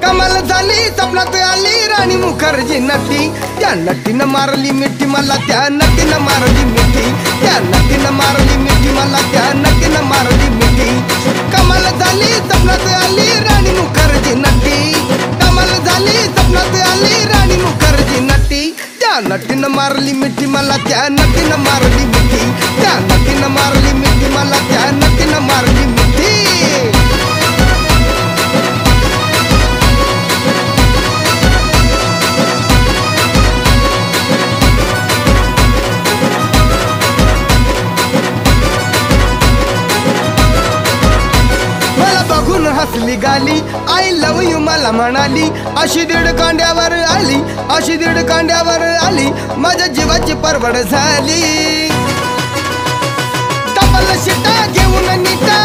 कमाल झाली स्वप्नात आली राणी मुखर्जी नटी, त्या नटीनं मारली मिठी मला, त्या नटीनं मारली मिठी, त्या नटीनं मारली मिठी मला, त्या नटीनं मारली मिठी। कमाल झाली स्वप्नात आली राणी मुखर्जी नटी, कमाल झाली स्वप्नात आली राणी मुखर्जी नटी, त्या नटीनं मारली मिठी मला, त्या नटीनं मारली मिठी, त्या नटीनं मारली मिठी मला, त्या नटीनं मारली मिठी। हसली गाली आय लव यू मला म्हणाली, अशी दीड कांड्यावर आली, अशी दीड कांड्यावर आली, माझ्या जीवाची परवड झाली। डबल शिटा घेऊन निटा